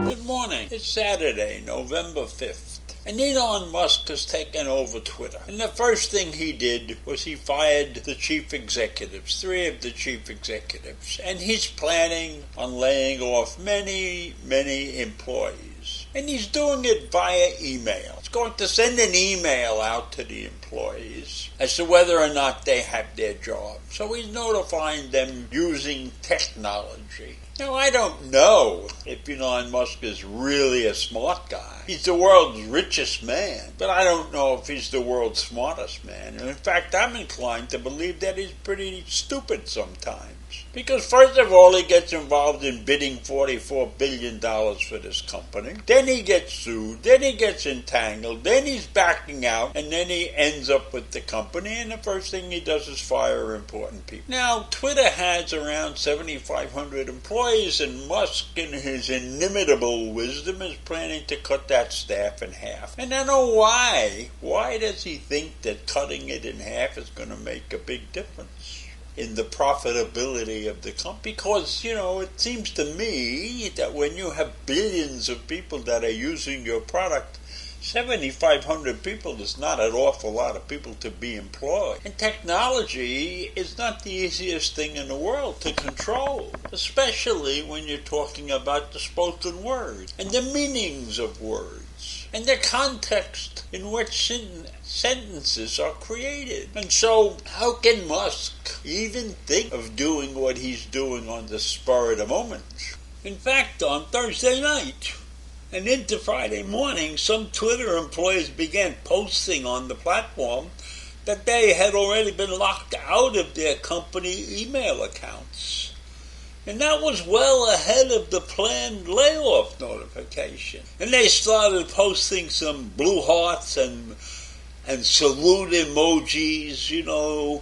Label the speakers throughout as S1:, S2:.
S1: Good morning. It's Saturday, November 5th. And Elon Musk has taken over Twitter. And the first thing he did was he fired the chief executives, 3 of the chief executives. And he's planning on laying off many, many employees. And he's doing it via email. He's going to send an email out to the employees as to whether or not they have their job. So he's notifying them using technology. Now, I don't know if Elon Musk is really a smart guy. He's the world's richest man, but I don't know if he's the world's smartest man. And in fact, I'm inclined to believe that he's pretty stupid sometimes. Because first of all, he gets involved in bidding $44 billion for this company. Then he gets sued. Then he gets entangled. Then he's backing out. And then he ends up with the company. And the first thing he does is fire important people. Now, Twitter has around 7,500 employees. And Musk, in his inimitable wisdom, is planning to cut that staff in half. And I know why. Why does he think that cutting it in half is going to make a big difference in the profitability of the company? Because, it seems to me that when you have billions of people that are using your product, 7,500 people is not an awful lot of people to be employed. And technology is not the easiest thing in the world to control, especially when you're talking about the spoken word and the meanings of words and the context in which sentences are created. And so, how can Musk even think of doing what he's doing on the spur of the moment? In fact, on Thursday night and into Friday morning, some Twitter employees began posting on the platform that they had already been locked out of their company email accounts. And that was well ahead of the planned layoff notification. And they started posting some blue hearts and salute emojis,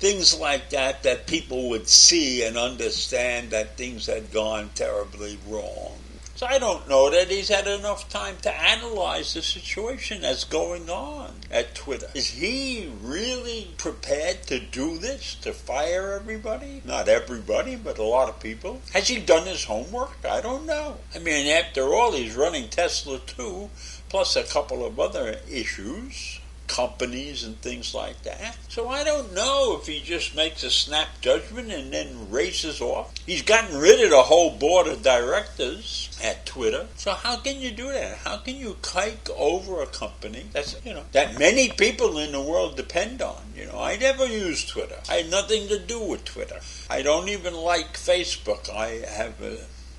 S1: things like that people would see and understand that things had gone terribly wrong. So I don't know that he's had enough time to analyze the situation that's going on at Twitter. Is he really prepared to do this, to fire everybody? Not everybody, but a lot of people. Has he done his homework? I don't know. I mean, after all, he's running Tesla too, plus a couple of other issues, companies and things like that. So I don't know if he just makes a snap judgment and then races off. He's gotten rid of the whole board of directors at Twitter. So how can you do that? How can you kike over a company that's, that many people in the world depend on? I never use Twitter. I had nothing to do with Twitter. I don't even like Facebook. I have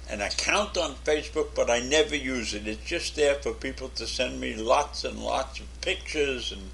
S1: an account on Facebook, but I never use it. It's just there for people to send me lots and lots of pictures and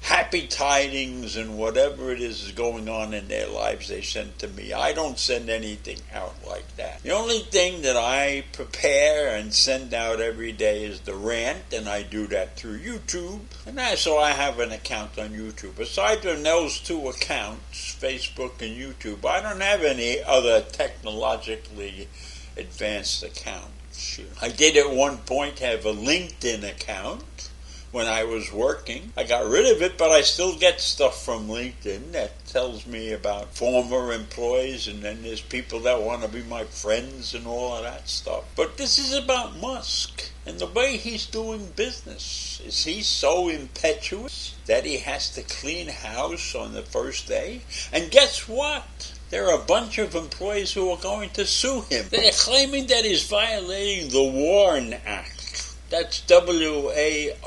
S1: happy tidings and whatever it is going on in their lives they send to me. I don't send anything out like that. The only thing that I prepare and send out every day is the rant, and I do that through YouTube. And so I have an account on YouTube. Aside from those 2 accounts, Facebook and YouTube, I don't have any other technologically advanced accounts. I did at one point have a LinkedIn account when I was working. I got rid of it, but I still get stuff from LinkedIn that tells me about former employees, and then there's people that want to be my friends and all of that stuff. But this is about Musk and the way he's doing business. Is he so impetuous that he has to clean house on the first day? And guess what? There are a bunch of employees who are going to sue him. They're claiming that he's violating the Warren Act. That's W-A-R-N.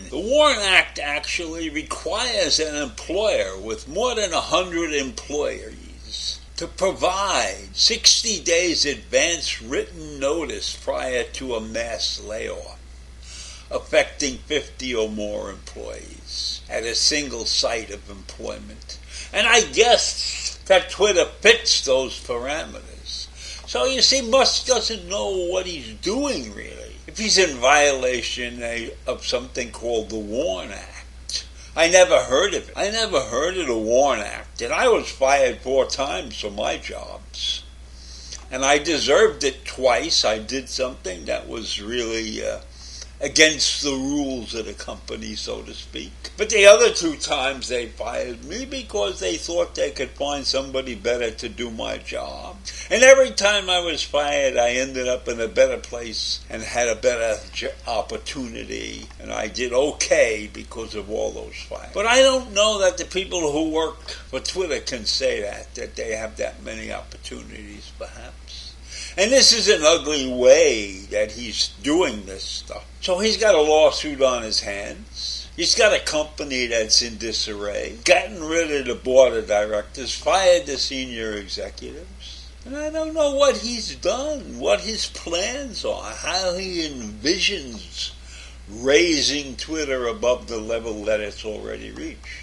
S1: The Warren Act actually requires an employer with more than 100 employees to provide 60 days advance written notice prior to a mass layoff affecting 50 or more employees at a single site of employment. And I guess that Twitter fits those parameters. So you see, Musk doesn't know what he's doing, really. If he's in violation of something called the Warren Act. I never heard of it. I never heard of the Warren Act. And I was fired 4 times for my jobs. And I deserved it twice. I did something that was really against the rules of the company, so to speak. But the other 2 times they fired me because they thought they could find somebody better to do my job. And every time I was fired, I ended up in a better place and had a better opportunity. And I did okay because of all those fires. But I don't know that the people who work for Twitter can say that they have that many opportunities, perhaps. And this is an ugly way that he's doing this stuff. So he's got a lawsuit on his hands. He's got a company that's in disarray. Gotten rid of the board of directors. Fired the senior executives. And I don't know what he's done, what his plans are, how he envisions raising Twitter above the level that it's already reached.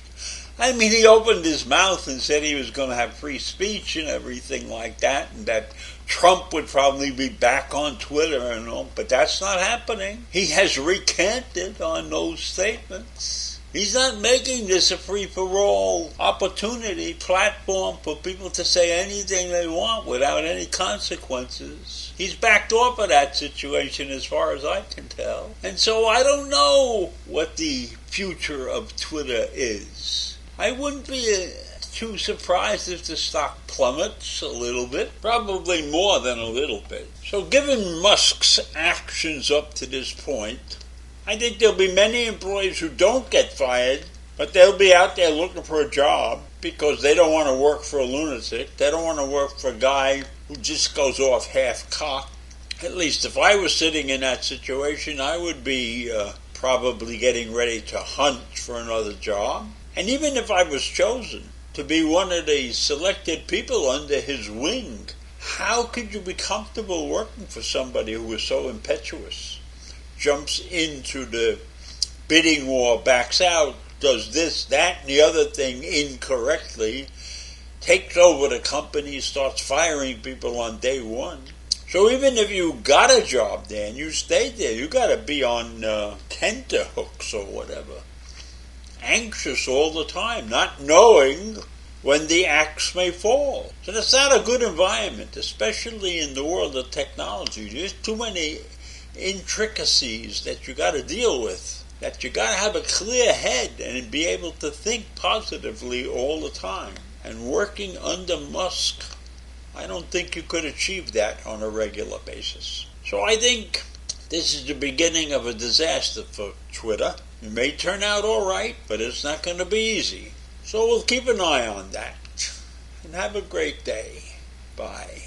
S1: I mean, he opened his mouth and said he was going to have free speech and everything like that, and that Trump would probably be back on Twitter and all, but that's not happening. He has recanted on those statements. He's not making this a free-for-all opportunity, platform for people to say anything they want without any consequences. He's backed off of that situation as far as I can tell. And so I don't know what the future of Twitter is. I wouldn't be too surprised if the stock plummets a little bit, probably more than a little bit. So given Musk's actions up to this point, I think there'll be many employees who don't get fired, but they'll be out there looking for a job because they don't want to work for a lunatic. They don't want to work for a guy who just goes off half-cocked. At least if I was sitting in that situation, I would be probably getting ready to hunt for another job. And even if I was chosen to be one of the selected people under his wing, how could you be comfortable working for somebody who is so impetuous? Jumps into the bidding war, backs out, does this, that, and the other thing incorrectly, takes over the company, starts firing people on day one. So even if you got a job there and you stayed there, you got to be on tenterhooks or whatever. Anxious all the time, not knowing when the axe may fall. So that's not a good environment, especially in the world of technology. There's too many intricacies that you got to deal with, that you got to have a clear head and be able to think positively all the time. And working under Musk, I don't think you could achieve that on a regular basis. So I think this is the beginning of a disaster for Twitter. It may turn out all right, but it's not going to be easy. So we'll keep an eye on that. And have a great day. Bye.